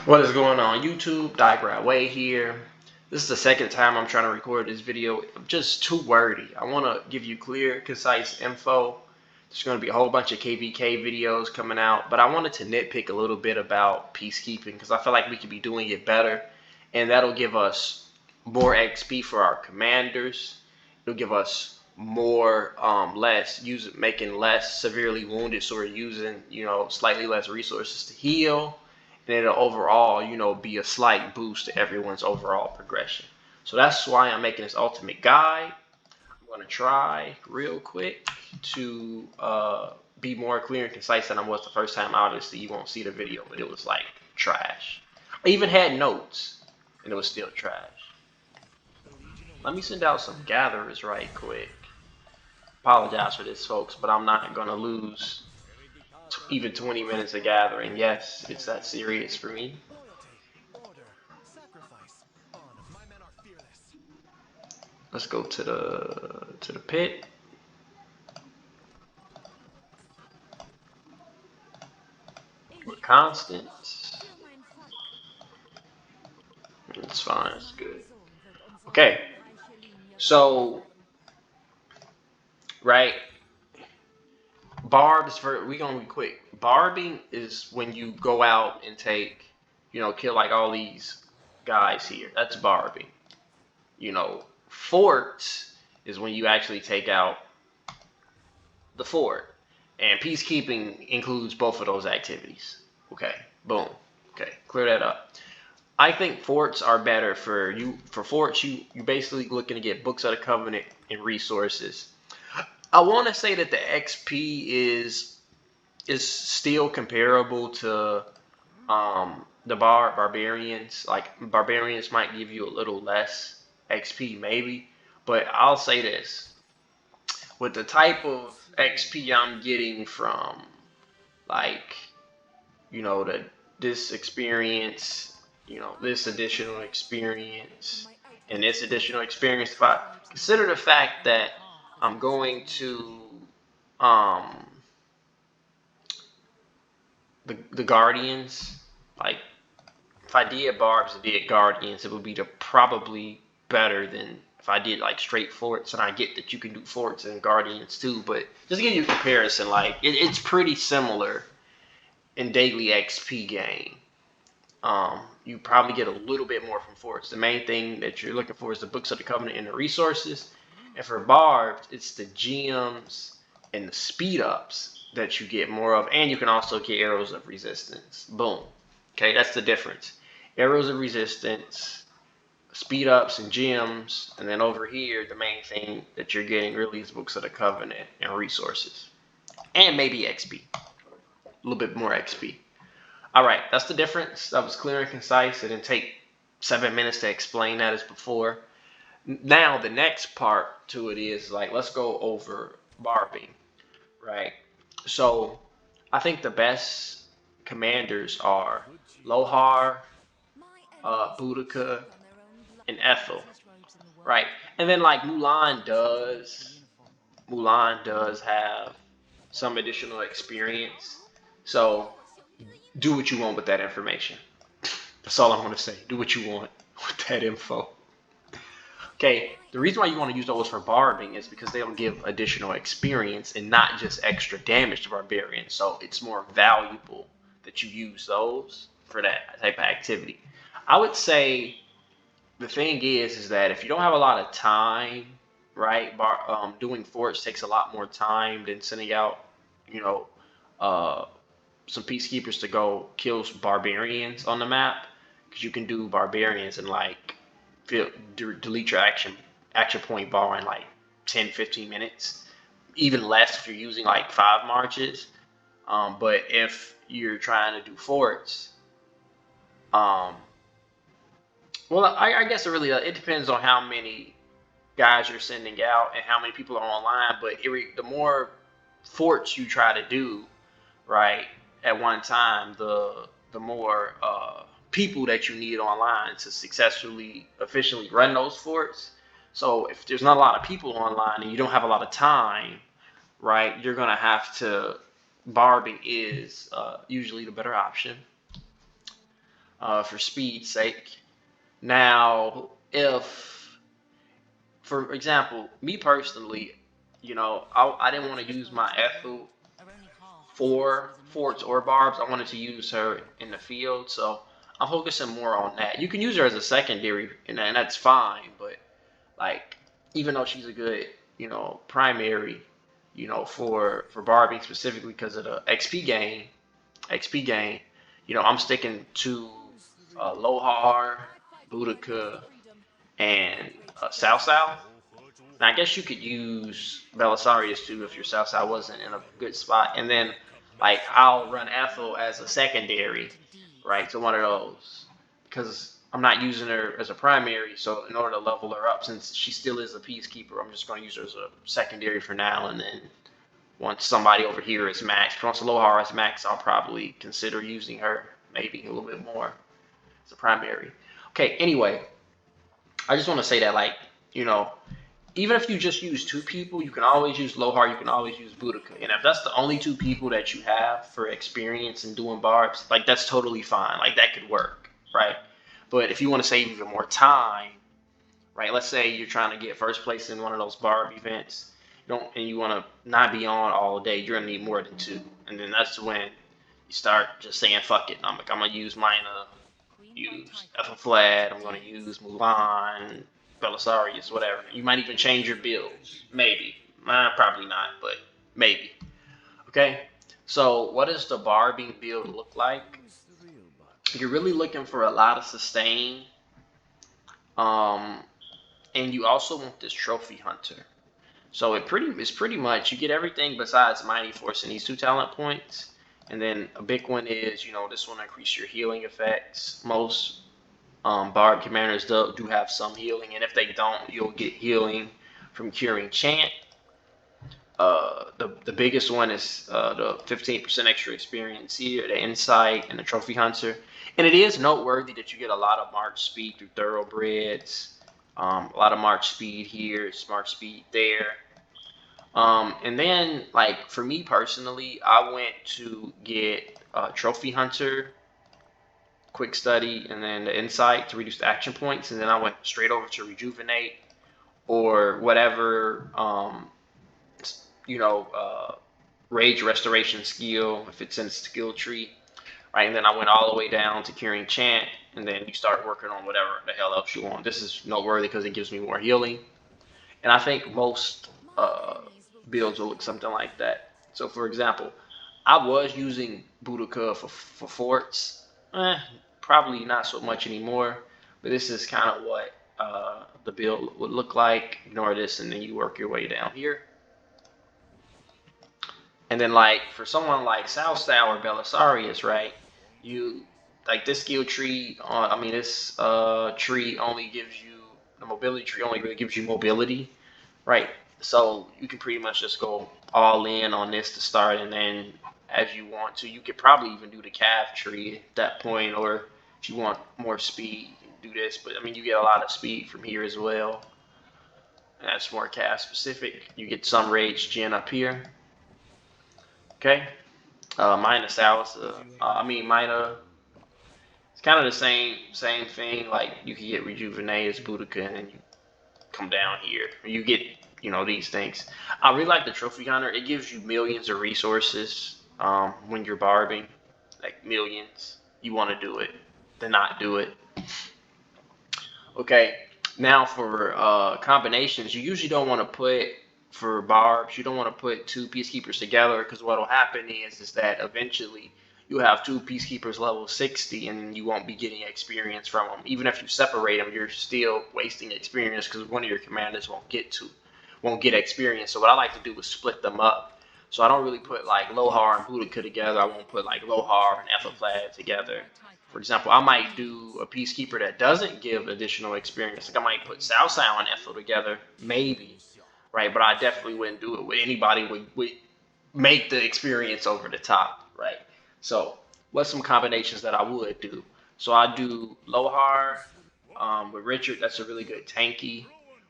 What is going on YouTube? Diagram Way here. This is the second time I'm trying to record this video. I'm just too wordy. I want to give you clear, concise info. There's going to be a whole bunch of KVK videos coming out, but I wanted to nitpick a little bit about peacekeeping because I feel like we could be doing it better, and that'll give us more XP for our commanders. It'll give us more making less severely wounded, so we're using slightly less resources to heal, and it'll overall be a slight boost to everyone's overall progression. So that's why I'm making this ultimate guide. I'm going to try real quick to be more clear and concise than I was the first time. Obviously you won't see the video, but it was like trash. I even had notes and it was still trash. Let me send out some gatherers right quick. Apologize for this, folks, but I'm not going to lose even 20 minutes of gathering. Yes, it's that serious for me. Let's go to the pit. We're constant. It's fine. It's good. Okay. So, right. Barbs for we gonna be quick. Barbing is when you go out and take, kill like all these guys here. That's barbing. Forts is when you actually take out the fort. And peacekeeping includes both of those activities. Okay, boom. Okay, clear that up. I think forts are better for you. For forts, you basically looking to get books of the covenant and resources. I want to say that the XP is still comparable to the barbarians. Like barbarians might give you a little less XP maybe, but I'll say this: with the type of XP I'm getting from like this experience, this additional experience, and this additional experience. If I consider the fact that I'm going to um the Guardians, like if I did Barbs and did Guardians, it would be probably better than if I did like straight forts. And I get that you can do forts and Guardians too, but just to give you a comparison, like it's pretty similar in daily XP gain. You probably get a little bit more from forts. The main thing that you're looking for is the books of the covenant and the resources. And for barbs, it's the gems and the speed ups that you get more of, and you can also get arrows of resistance. Boom. Okay, that's the difference. Arrows of resistance, speed ups, and gems, and then over here, the main thing that you're getting really is books of the covenant and resources, and maybe XP, a little bit more XP. All right, that's the difference. That was clear and concise. It didn't take 7 minutes to explain that as before. Now the next part to it is like, let's go over barbing, right? So I think the best commanders are Lohar, Boudica, and Ethel, right? And then like Mulan does have some additional experience. So do what you want with that information. That's all I'm going to say. Do what you want with that info. Okay, the reason why you want to use those for barbing is because they'll give additional experience and not just extra damage to barbarians. So it's more valuable that you use those for that type of activity. I would say the thing is that if you don't have a lot of time, right, doing forts takes a lot more time than sending out, you know, uh, some peacekeepers to go kill barbarians on the map, because you can do barbarians and like delete your action point bar in like 10-15 minutes, even less if you're using like 5 marches. But if you're trying to do forts, um, well, I guess it depends on how many guys you're sending out and how many people are online. But the more forts you try to do, right, at one time, the more people that you need online to successfully, efficiently run those forts. So if there's not a lot of people online and you don't have a lot of time, right, you're gonna have to barbing is usually the better option. for speed's sake. Now, if, for example, me personally, I didn't want to use my Ethel for forts or barbs. I wanted to use her in the field, so I'm focusing more on that. You can use her as a secondary, and that's fine. But like, even though she's a good, primary, for Barbie specifically because of the XP gain, I'm sticking to Lohar, Boudica, and South South. Now, I guess you could use Belisarius too if your South Side wasn't in a good spot. And then, like, I'll run Ethel as a secondary, right, to one of those. Because I'm not using her as a primary, so in order to level her up, since she still is a Peacekeeper, I'm just going to use her as a secondary for now. And then once somebody over here is maxed, once Lohar is maxed, I'll probably consider using her maybe a little bit more as a primary. Okay, anyway, I just want to say that, like, you know, even if you just use two people, you can always use Lohar, you can always use Boudica. And if that's the only two people that you have for experience in doing barbs, like that's totally fine. Like that could work, right? But if you want to save even more time, right? Let's say you're trying to get first place in one of those barb events, and you want to not be on all day, you're gonna need more than two. And then that's when you start just saying, fuck it. I'm gonna use Mina, use Ethelflad, I'm gonna use Mulan, Belisarius, whatever. You might even change your builds. Maybe. Probably not, but maybe. Okay? So, what does the Barbie build look like? You're really looking for a lot of sustain. Um, and you also want this trophy hunter. So it's pretty much you get everything besides Mighty Force and these two talent points. And then a big one is, this will increase your healing effects. Most Barb commanders do have some healing, and if they don't, you'll get healing from curing chant. The biggest one is the 15% extra experience here, the insight, and the trophy hunter. And it is noteworthy that you get a lot of march speed through thoroughbreds, a lot of march speed here, march speed there. And then, like for me personally, I went to get trophy hunter, quick study, and then the insight to reduce the action points, and then I went straight over to rejuvenate or whatever, you know, uh, rage restoration skill if it's in skill tree, right? And then I went all the way down to curing chant, and then you start working on whatever the hell else you want. This is noteworthy because it gives me more healing, and I think most uh, builds will look something like that. So, for example, I was using Boudica for forts. Probably not so much anymore, but this is kind of what the build would look like. Ignore this, and then you work your way down here. And then, like for someone like Southstyle or Belisarius, right? You like this skill tree. I mean, this tree only gives you the mobility tree only really gives you mobility, right? So you can pretty much just go all in on this to start, and then as you want to, you could probably even do the calf tree at that point, or if you want more speed, you can do this. But I mean, you get a lot of speed from here as well. And that's more calf specific. You get some rage gen up here. Okay, minus Alice. Mina. It's kind of the same thing. Like you can get rejuvenate as Boudica, and then you come down here. You get these things. I really like the trophy hunter. It gives you millions of resources when you're barbing, like millions. You want to do it, then not do it. Okay, now for combinations, you usually don't want to put for barbs. You don't want to put two peacekeepers together because what'll happen is that eventually you have two peacekeepers level 60 and you won't be getting experience from them. Even if you separate them, you're still wasting experience because one of your commanders won't get experience. So what I like to do is split them up. So I don't really put like Lohar and Boudica together. I won't put like Lohar and Ethelflad together. For example, I might do a Peacekeeper that doesn't give additional experience. Like I might put Southside and Ethel together, maybe, right? But I definitely wouldn't do it with anybody would make the experience over the top, right? So what's some combinations that I would do? So I do Lohar with Richard. That's a really good tanky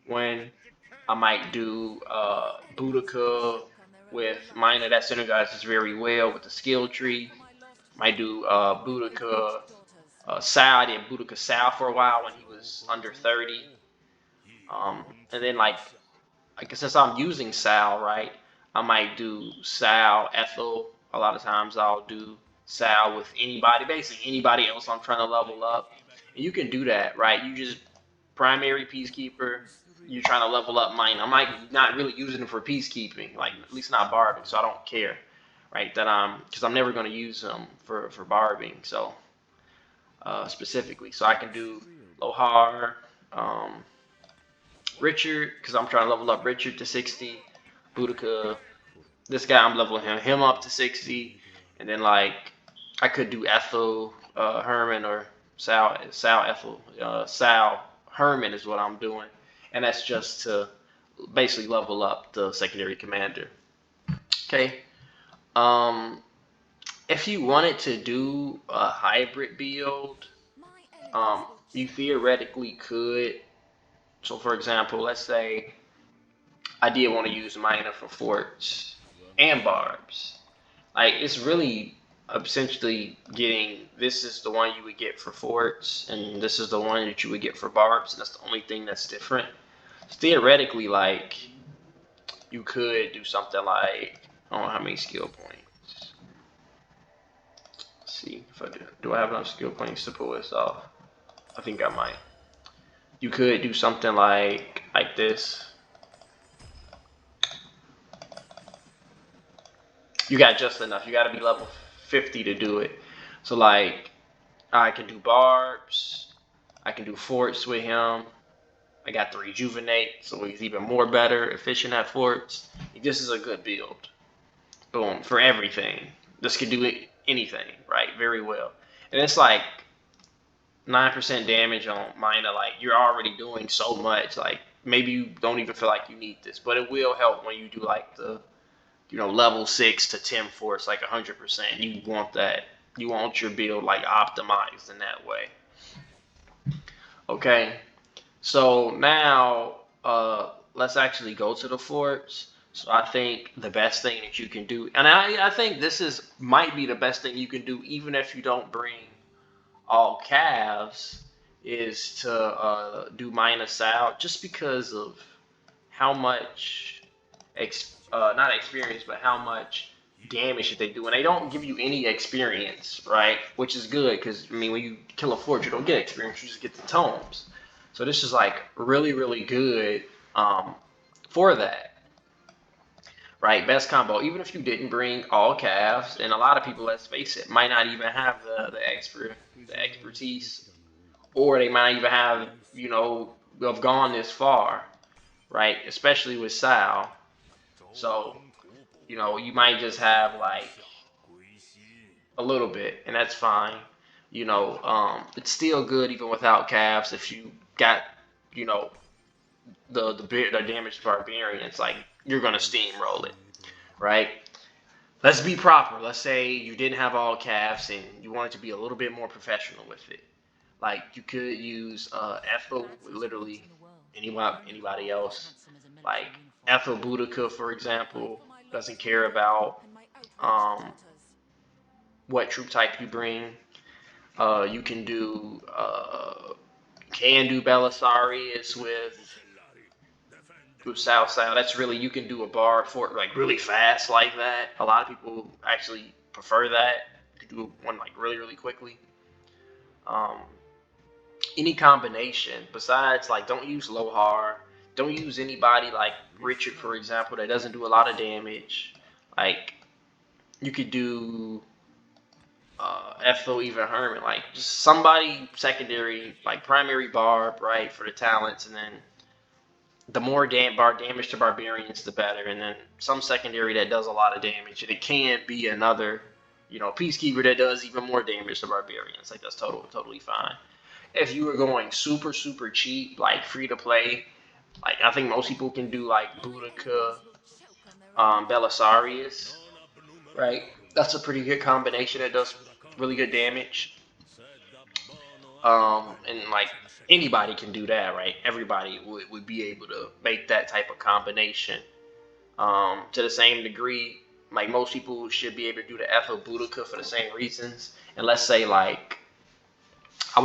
one. I might do Boudica with Mina. That synergizes very well with the skill tree. Might do Boudica Sal, I did Boudica Sal for a while when he was under 30. And then like since I'm using Sal, right, I might do Sal Ethel. A lot of times I'll do Sal with anybody, basically anybody else I'm trying to level up. And you can do that, right? You just primary Peacekeeper, you're trying to level up mine. I'm like not really using them for Peacekeeping, like at least not Barbie, so I don't care, right? That because I'm never going to use them for Barbing, so specifically. So I can do Lohar, um, Richard, because I'm trying to level up Richard to 60. Boudica, this guy I'm leveling him up to 60, and then like I could do Ethel Herman or Sal Ethel Sal Herman is what I'm doing, and that's just to basically level up the secondary commander. Okay. Um, if you wanted to do a hybrid build, you theoretically could. So, for example, let's say I did want to use Mina for forts and barbs. Like it's really essentially getting this is the one you would get for forts, and this is the one that you would get for barbs, and that's the only thing that's different. So theoretically, like you could do something like I don't know how many skill points. Let's see if I do I have enough skill points to pull this off? I think I might. You could do something like this. You got just enough. You got to be level 50 to do it. So like I can do barbs. I can do forts with him. I got the rejuvenate, so he's even more better, efficient at forts. This is a good build. Boom, for everything. This could do anything, right? Very well. And it's like 9% damage on Mina. Like you're already doing so much. Like maybe you don't even feel like you need this, but it will help when you do like the level 6 to 10 force, like 100%. You want that. You want your build like optimized in that way. Okay. So now let's actually go to the forts. So I think the best thing that you can do, and I think this is might be the best thing you can do, even if you don't bring all calves, is to do minus out, just because of how much not experience, but how much damage that they do, and they don't give you any experience, right? Which is good because I mean, when you kill a fort, you don't get experience; you just get the tomes. So this is like really, really good for that, right? Best combo. Even if you didn't bring all calves, and a lot of people, let's face it, might not even have the expertise, or they might even have have gone this far, right? Especially with Sal. So you might just have like a little bit, and that's fine. It's still good even without calves if you got, you know, the damaged barbarian. It's like you're gonna steamroll it, right? Let's be proper. Let's say you didn't have all calves and you wanted to be a little bit more professional with it. Like you could use Ethel with literally anybody else. Like Ethel Boudica, for example, doesn't care about um, what troop type you bring. You can do Belisarius with South South. That's really you can do a bar for it like really fast like that. A lot of people actually prefer that. You can do one like really really quickly. Um, any combination besides like don't use Lohar. Don't use anybody like Richard, for example, that doesn't do a lot of damage. Like you could do Ethel, even Herman, like just somebody secondary, like primary Barb, right, for the talents, and then the more damage to barbarians, the better, and then some secondary that does a lot of damage, and it can be another, peacekeeper that does even more damage to barbarians. Like that's totally fine. If you were going super super cheap, like free to play, like I think most people can do like Boudica, Belisarius, right? That's a pretty good combination that does really good damage. And like anybody can do that, right? Everybody would be able to make that type of combination. To the same degree, like most people should be able to do the Ethel Boudica for the same reasons. And let's say like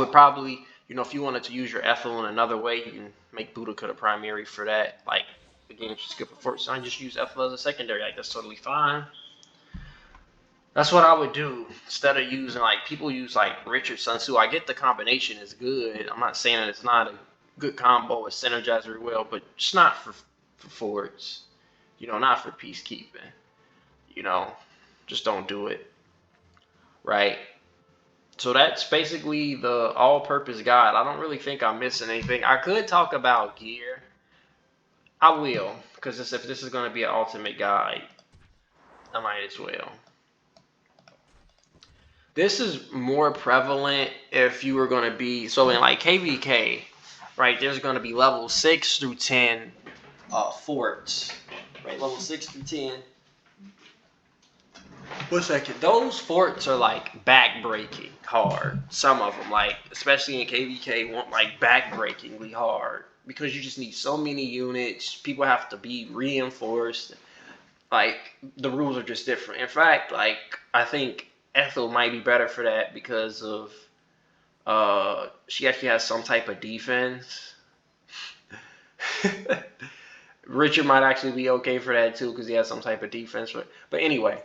would probably, if you wanted to use your ethel in another way, you can make Boudica the primary for that. Like, again, if you skip a fort sign, just use ethel as a secondary. Like, that's totally fine. That's what I would do instead of using, like, people use, like, Richard Sun Tzu. I get the combination is good. I'm not saying that it's not a good combo. It synergizes very well, but it's not for forts. Not for peacekeeping. Just don't do it. Right? So that's basically the all-purpose guide. I don't really think I'm missing anything. I could talk about gear. I will, because if this is going to be an ultimate guide, I might as well. This is more prevalent if you were going to be, so in like KVK, right, there's going to be level 6 through 10 forts, right, level 6 through 10. 1 second. Those forts are like back-breaking hard. Some of them, like, especially in KVK, want like back-breakingly hard because you just need so many units. People have to be reinforced. Like, the rules are just different. In fact, like, I think Ethel might be better for that because of she actually has some type of defense. Richard might actually be okay for that too because he has some type of defense. But anyway,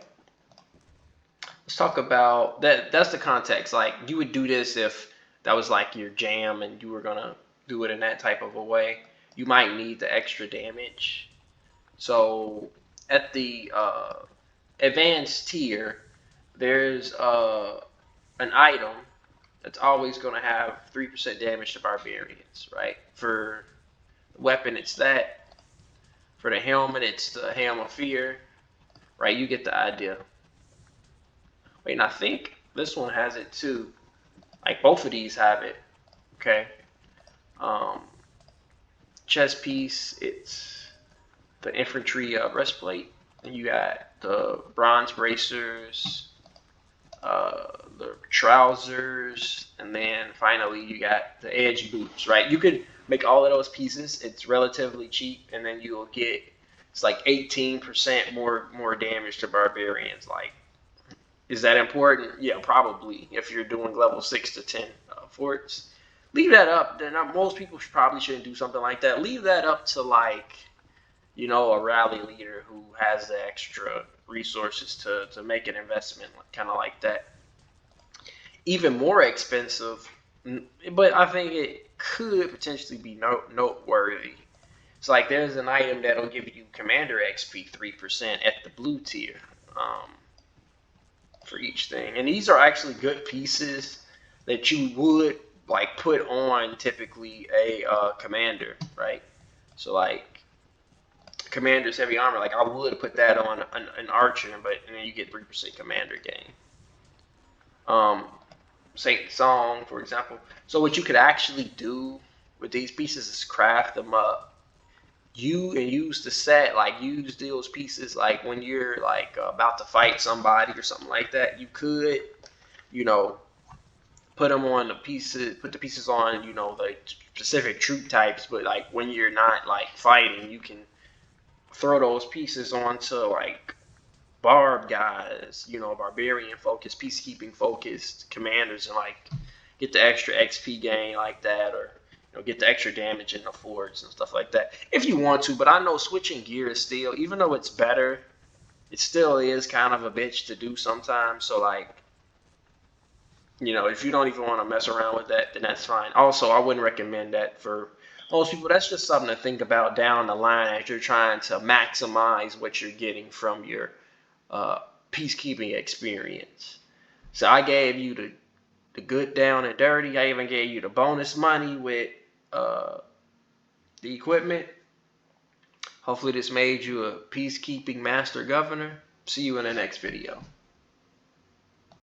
let's talk about that. That's the context. Like, you would do this if that was like your jam and you were gonna do it in that type of a way. You might need the extra damage. So at the advanced tier, there's an item that's always going to have 3% damage to barbarians, right? For the weapon, it's that. For the helmet, it's the Helm of Fear, right? You get the idea. Wait, and I think this one has it too. Like, both of these have it, okay? Chest piece, it's the infantry breastplate. And you got the bronze bracers, the trousers, and then finally you got the edge boots, right? You could make all of those pieces. It's relatively cheap, and then you'll get, it's like 18% more damage to barbarians. Like, is that important? Yeah, probably. If you're doing level 6 to 10 forts, leave that up. Then most people probably shouldn't do something like that. Leave that up to, like, a rally leader who has the extra resources to make an investment, kind of like that. Even more expensive, but I think it could potentially be noteworthy. It's like there's an item that'll give you Commander XP 3% at the blue tier for each thing. And these are actually good pieces that you would like put on typically a commander, right? So like Commander's heavy armor, like I would put that on an archer, and then you get 3% commander gain. Saint Song, for example. So what you could actually do with these pieces is craft them up. Use the set, like use those pieces, like when you're like about to fight somebody or something like that. You could, put them on the pieces, put the pieces on, the specific troop types. But like when you're not like fighting, you can throw those pieces onto like barb guys, barbarian focused, peacekeeping focused commanders, and like get the extra XP gain like that, or get the extra damage in the forts and stuff like that if you want to. But I know switching gear is still, even though it's better, it still is kind of a bitch to do sometimes. So like, if you don't even want to mess around with that, then that's fine. Also, I wouldn't recommend that for most people. That's just something to think about down the line as you're trying to maximize what you're getting from your peacekeeping experience. So I gave you the good, down, and dirty. I even gave you the bonus money with the equipment. Hopefully this made you a peacekeeping master governor. See you in the next video.